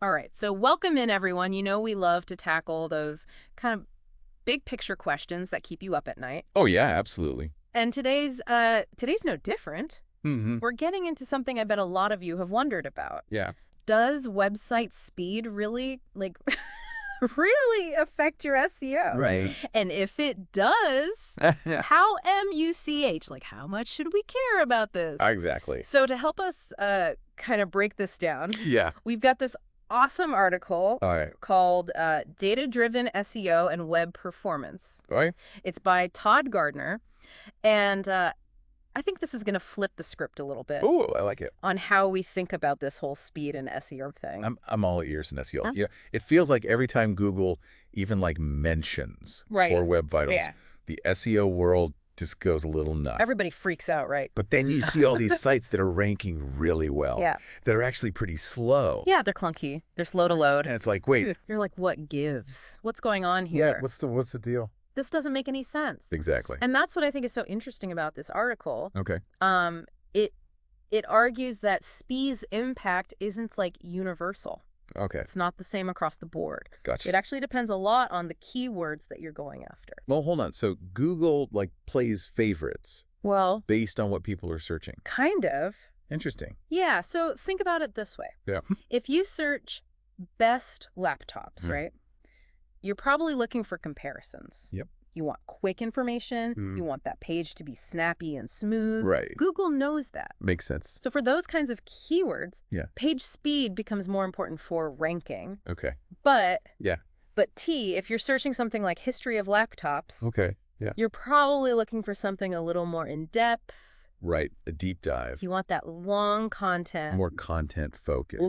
All right, so welcome in, everyone. You know we love to tackle those kind of big picture questions that keep you up at night. Oh, yeah, absolutely. And today's no different. Mm-hmm. We're getting into something I bet a lot of you have wondered about. Yeah. Does website speed really, really affect your SEO? Right. And if it does, how MUCH? Like, how much should we care about this? Exactly. So to help us kind of break this down, Yeah. we've got this awesome article All right. called Data-Driven SEO and Web Performance. All right. It's by Todd Gardner, and I think this is going to flip the script a little bit Oh, I like it. on how we think about this whole speed and SEO thing. I'm all ears in SEO. Huh? You know, it feels like every time Google even mentions Right. for Web Vitals, Yeah. the SEO world just goes a little nuts. Everybody freaks out, right? But then you see all these sites that are ranking really well. Yeah. That are actually pretty slow. Yeah, they're clunky. They're slow to load. And it's like, wait. You're like, what gives? What's going on here? Yeah. What's the deal? This doesn't make any sense. Exactly. And that's what I think is so interesting about this article. Okay. It argues that speed's impact isn't like universal. Okay. It's not the same across the board. Gotcha. It actually depends a lot on the keywords that you're going after. Well, hold on. So Google plays favorites Well, based on what people are searching. kind of. Interesting. Yeah, so think about it this way. Yeah. If you search best laptops, Mm. right, you're probably looking for comparisons. Yep. You want quick information. Mm. You want that page to be snappy and smooth. Right. Google knows that. Makes sense. So for those kinds of keywords, Yeah. page speed becomes more important for ranking. Okay. But Yeah. if you're searching something like history of laptops, Okay. Yeah. you're probably looking for something a little more in-depth. Right. A deep dive. You want that long content. More content focused.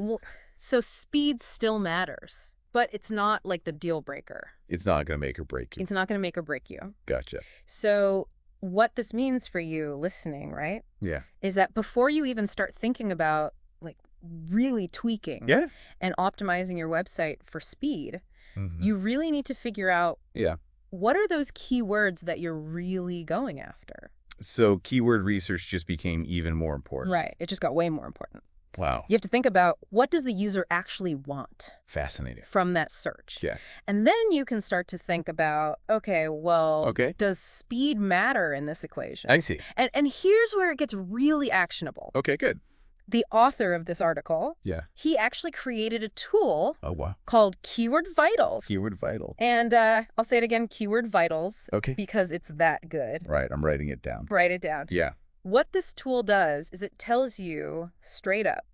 So speed still matters, but it's not like the deal breaker. It's not going to make or break you. It's not going to make or break you. Gotcha. So what this means for you listening, right, Yeah. is that before you even start thinking about really tweaking Yeah. and optimizing your website for speed, Mhm. you really need to figure out Yeah. what are those keywords that you're really going after. So keyword research just became even more important. Right. It just got way more important. Wow. You have to think about what does the user actually want Fascinating. from that search. Yeah. And then you can start to think about, okay, well, Okay. does speed matter in this equation? I see. And here's where it gets really actionable. Okay, good. The author of this article, Yeah. he actually created a tool Oh, wow. called Keyword Vitals. Keyword vital. And I'll say it again, Keyword Vitals, Okay. because it's that good. Right. I'm writing it down. Write it down. Yeah. What this tool does is it tells you straight up,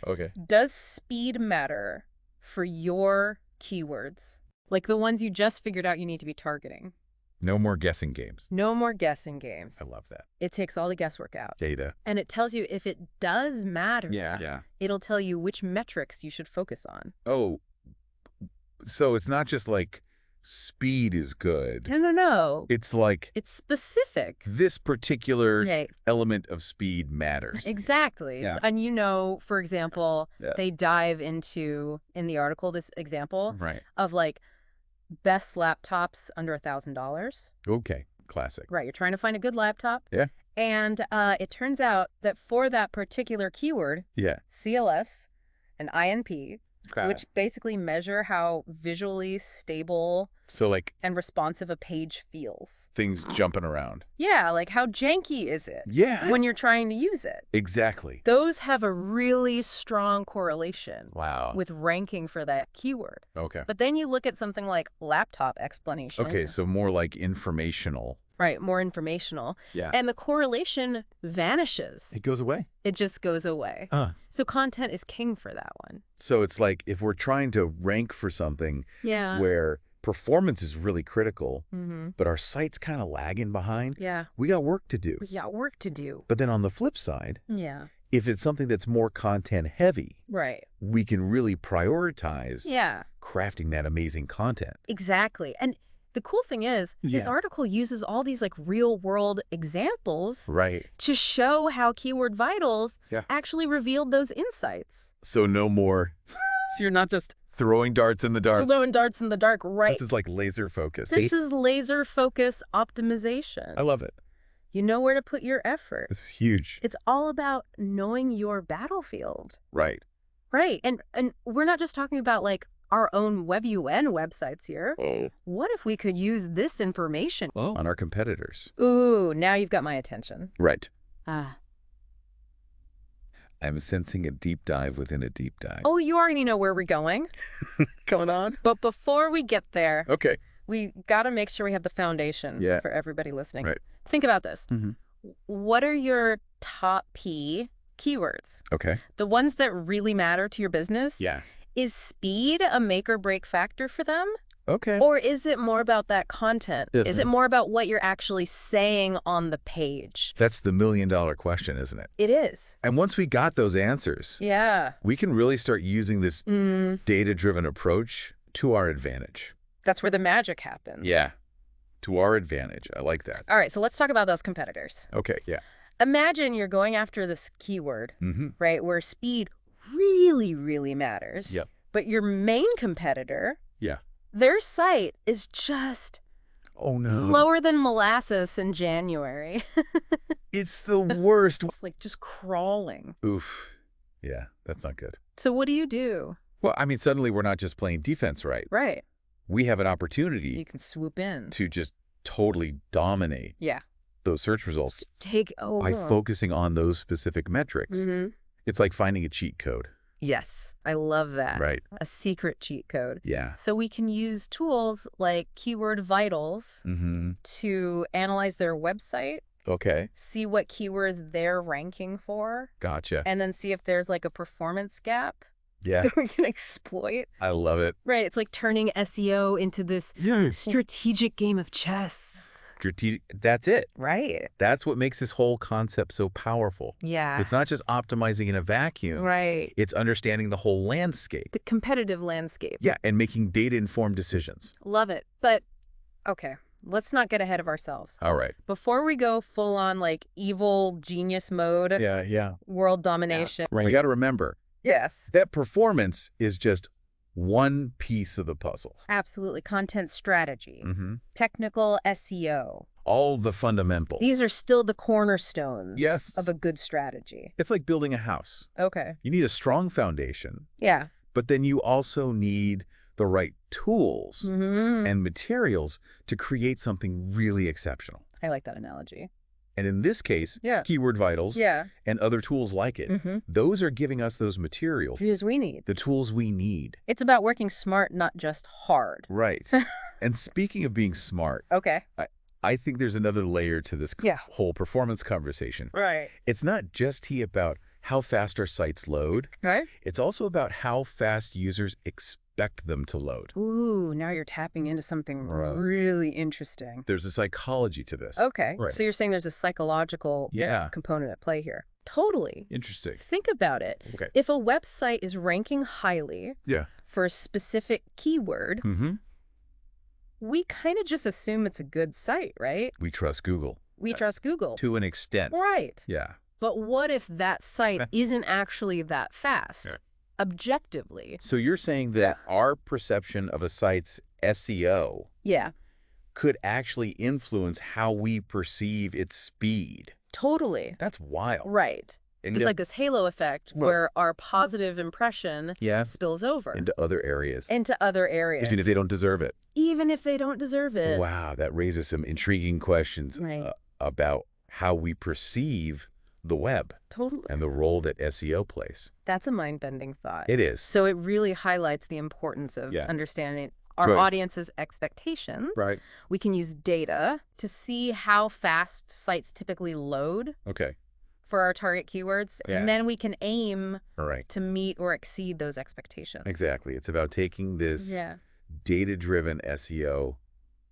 Okay. does speed matter for your keywords? Like the ones you just figured out you need to be targeting. No more guessing games. No more guessing games. I love that. It takes all the guesswork out. Data. And it tells you if it does matter. Yeah. It'll tell you which metrics you should focus on. Oh, so it's not just speed is good. No. It's It's specific. this particular Right. element of speed matters. Exactly. Yeah. And for example, Yeah. they dive into, in the article, this example Right. of best laptops under $1,000. Okay. Classic. Right. You're trying to find a good laptop. Yeah. And it turns out that for that particular keyword, Yeah. CLS and INP, Okay. which basically measure how visually stable So and responsive a page feels. things jumping around. Yeah, how janky is it Yeah. when you're trying to use it? Exactly. Those have a really strong correlation Wow. with ranking for that keyword. Okay. But then you look at something like laptop explanation. Okay. So more informational. Right, more informational. Yeah. And the correlation vanishes. It goes away. It just goes away. So content is king for that one. So it's if we're trying to rank for something Yeah. where performance is really critical, Mm-hmm. but our site's kind of lagging behind, Yeah. we got work to do. We got work to do. But then on the flip side, Yeah. if it's something that's more content heavy, Right. we can really prioritize Yeah. crafting that amazing content. Exactly. And the cool thing is, his Yeah. article uses all these real world examples Right. to show how Keyword Vitals Yeah. actually revealed those insights. So no more So you're not just throwing darts in the dark. throwing darts in the dark, right? This is laser focus. This is laser focused optimization. I love it. You know where to put your effort. It's huge. It's all about knowing your battlefield. Right. Right. And we're not just talking about like our own WebUN websites here. Oh. What if we could use this information? On our competitors. Ooh, now you've got my attention. Right. Ah. I'm sensing a deep dive within a deep dive. Oh, you already know where we're going. Coming on? But before we get there, Okay. we got to make sure we have the foundation for everybody listening. Right. Think about this. Mm-hmm. What are your top P keywords? Okay. The ones that really matter to your business? Yeah. Is speed a make or break factor for them? Okay. Or is it more about that content? Isn't Is it more about what you're actually saying on the page? That's the million-dollar question, isn't it? It is. And once we got those answers, Yeah. we can really start using this data-driven approach to our advantage. That's where the magic happens. Yeah. To our advantage. I like that. All right, so let's talk about those competitors. Okay. Yeah. Imagine you're going after this keyword, right, where speed really, really matters. Yep. But your main competitor, Yeah. their site is just Oh, no. slower than molasses in January. It's the worst. It's like just crawling. Oof. Yeah, that's not good. So what do you do? Well, I mean, suddenly we're not just playing defense right. Right. We have an opportunity You can swoop in. to just totally dominate Yeah. those search results Take over. by focusing on those specific metrics. It's like finding a cheat code. Yes, I love that. Right. A secret cheat code. Yeah. So we can use tools like Keyword Vitals to analyze their website, Okay. see what keywords they're ranking for, Gotcha. and then see if there's like a performance gap Yeah. that we can exploit. I love it. Right. It's like turning SEO into this strategic game of chess. Strategic. That's it. Right. That's what makes this whole concept so powerful. Yeah. It's not just optimizing in a vacuum. Right. It's understanding the whole landscape. The competitive landscape. Yeah, and making data-informed decisions. Love it. But, okay, let's not get ahead of ourselves. All right. Before we go full on like evil genius mode, Yeah. world domination. Right. We got to remember Yes. that performance is just one piece of the puzzle. Absolutely. Content strategy, technical SEO. All the fundamentals. These are still the cornerstones Yes. of a good strategy. It's like building a house. Okay. You need a strong foundation, Yeah. but then you also need the right tools and materials to create something really exceptional. I like that analogy. And in this case, Keyword Vitals and other tools like it, those are giving us those materials, Because we need. the tools we need. It's about working smart, not just hard. Right. And speaking of being smart, Okay. I think there's another layer to this Yeah. whole performance conversation. Right. It's not just about how fast our sites load. Right? It's also about how fast users expect them to load. Ooh, now you're tapping into something really interesting. There's a psychology to this. Okay. Right. So you're saying there's a psychological component at play here. Totally. Interesting. Think about it. Okay. If a website is ranking highly Yeah. for a specific keyword, we kind of just assume it's a good site, right? We trust Google. We trust Google. To an extent. Right. Yeah. But what if that site isn't actually that fast, objectively? So you're saying that our perception of a site's SEO could actually influence how we perceive its speed. Totally. That's wild. Right. And It's like this halo effect where our positive impression spills over. into other areas. Into other areas. Even if they don't deserve it. Even if they don't deserve it. Wow, that raises some intriguing questions about how we perceive the web Totally. and the role that SEO plays. That's a mind-bending thought. It is. So it really highlights the importance of understanding our Right. audience's expectations. Right. We can use data to see how fast sites typically load Okay. for our target keywords, Yeah. and then we can aim All right. to meet or exceed those expectations. Exactly. It's about taking this data-driven SEO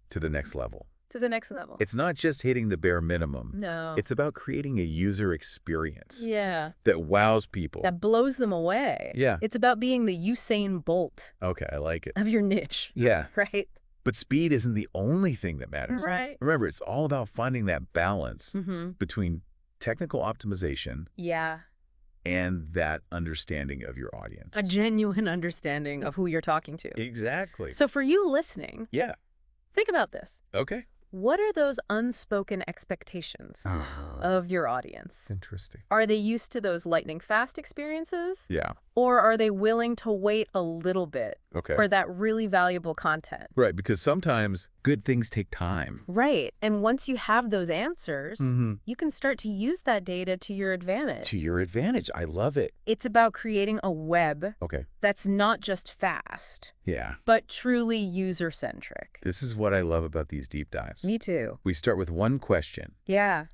to the next level. To the next level. It's not just hitting the bare minimum. No. It's about creating a user experience Yeah. that wows people. That blows them away. Yeah. It's about being the Usain Bolt Okay, I like it. of your niche. Yeah. Right? But speed isn't the only thing that matters. Right. Remember, it's all about finding that balance Mm-hmm. between technical optimization Yeah. and that understanding of your audience. A genuine understanding of who you're talking to. Exactly. So for you listening, Yeah. think about this. Okay. What are those unspoken expectations of your audience? Interesting. Are they used to those lightning-fast experiences? Yeah. Or are they willing to wait a little bit for that really valuable content? Right, because sometimes good things take time. Right. And once you have those answers, you can start to use that data to your advantage. To your advantage. I love it. It's about creating a web that's not just fast, but truly user-centric. This is what I love about these deep dives. Me too. We start with one question. Yeah.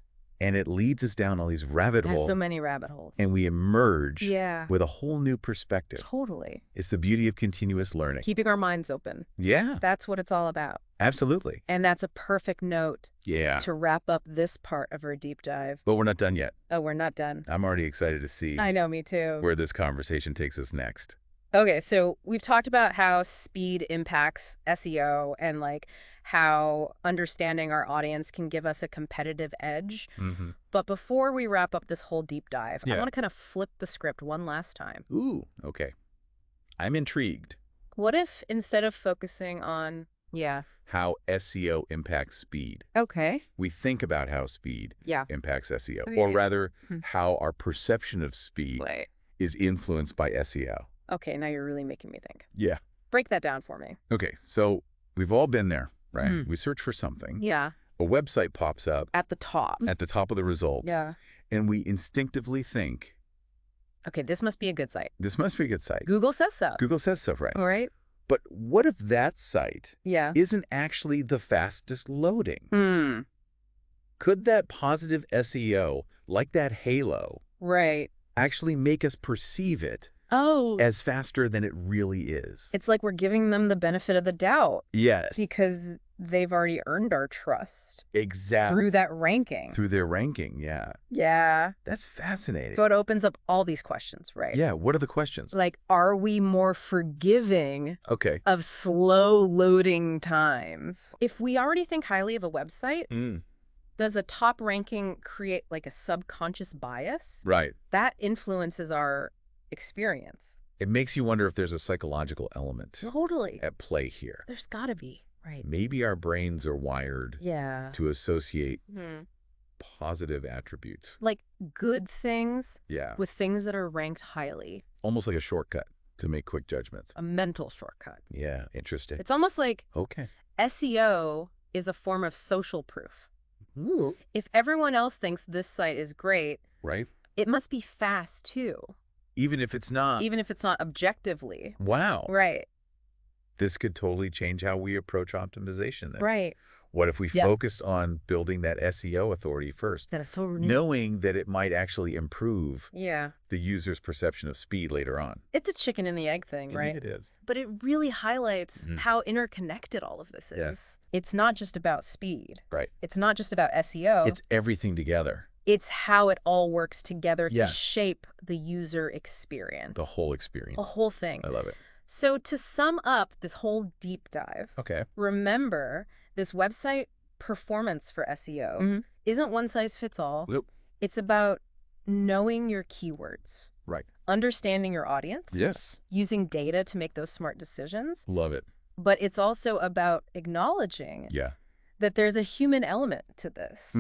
And it leads us down all these rabbit holes. There's so many rabbit holes. And we emerge with a whole new perspective. Totally. It's the beauty of continuous learning. Keeping our minds open. Yeah. That's what it's all about. Absolutely. And that's a perfect note to wrap up this part of our deep dive. But we're not done yet. Oh, we're not done. I'm already excited to see. I know, me too. Where this conversation takes us next. Okay, so we've talked about how speed impacts SEO and like how understanding our audience can give us a competitive edge. But before we wrap up this whole deep dive, I want to kind of flip the script one last time. Ooh, okay. I'm intrigued. What if instead of focusing on, how SEO impacts speed. Okay. We think about how speed impacts SEO, Okay. or rather how our perception of speed is influenced by SEO. Okay, now you're really making me think. Yeah. Break that down for me. Okay, so we've all been there, right? We search for something. Yeah. A website pops up. At the top. At the top of the results. Yeah. And we instinctively think, okay, this must be a good site. this must be a good site. Google says so. Google says so, right? All right. But what if that site isn't actually the fastest loading? Could that positive SEO, like that halo, actually make us perceive it as faster than it really is? It's like we're giving them the benefit of the doubt. Yes. Because they've already earned our trust. Exactly. Through that ranking. Through their ranking, yeah. Yeah. That's fascinating. So it opens up all these questions, right? Yeah, what are the questions? Like, are we more forgiving of slow loading times? If we already think highly of a website, does a top ranking create like a subconscious bias? Right. That influences our experience. It makes you wonder if there's a psychological element at play here. There's gotta be. Right. Maybe our brains are wired to associate positive attributes. Like good things Yeah. with things that are ranked highly. Almost like a shortcut to make quick judgments. A mental shortcut. Yeah, interesting. It's almost like Okay. SEO is a form of social proof. Ooh. If everyone else thinks this site is great, Right? it must be fast too. Even if it's not. Even if it's not objectively. Wow. Right. This could totally change how we approach optimization then. Right. What if we focused on building that SEO authority first, That authority. knowing that it might actually improve Yeah. the user's perception of speed later on? It's a chicken and the egg thing, right? It is. But it really highlights how interconnected all of this is. Yeah. It's not just about speed. Right. It's not just about SEO. It's everything together. It's how it all works together to shape the user experience. The whole experience. The whole thing. I love it. So to sum up this whole deep dive, remember this website performance for SEO isn't one size fits all. Nope. It's about knowing your keywords. Right. Understanding your audience. Yes. Using data to make those smart decisions. Love it. But it's also about acknowledging that there's a human element to this,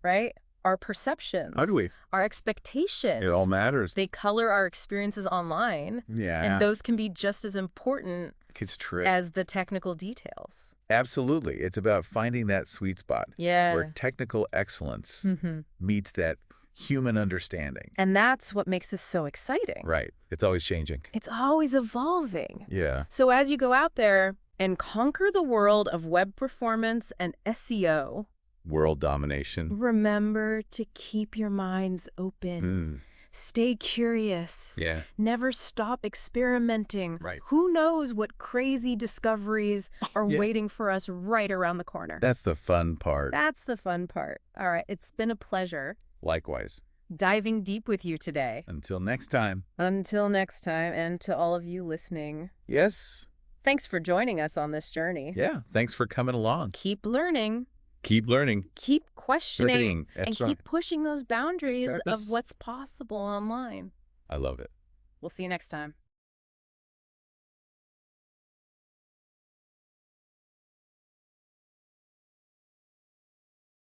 right? Our perceptions. How do we? Our expectations. It all matters. They color our experiences online. Yeah. And those can be just as important It's true. as the technical details. Absolutely. It's about finding that sweet spot where technical excellence meets that human understanding. And that's what makes this so exciting. Right. It's always changing. It's always evolving. Yeah. So as you go out there and conquer the world of web performance and SEO, World domination. remember to keep your minds open. Stay curious. Yeah. Never stop experimenting. Right. Who knows what crazy discoveries are waiting for us right around the corner. That's the fun part. That's the fun part. All right. It's been a pleasure Likewise. diving deep with you today. Until next time. Until next time, and to all of you listening, Yes. thanks for joining us on this journey. Yeah. Thanks for coming along. Keep learning. Keep learning. Keep questioning. Learning. And That's right. keep pushing those boundaries Yes. of what's possible online. I love it. We'll see you next time.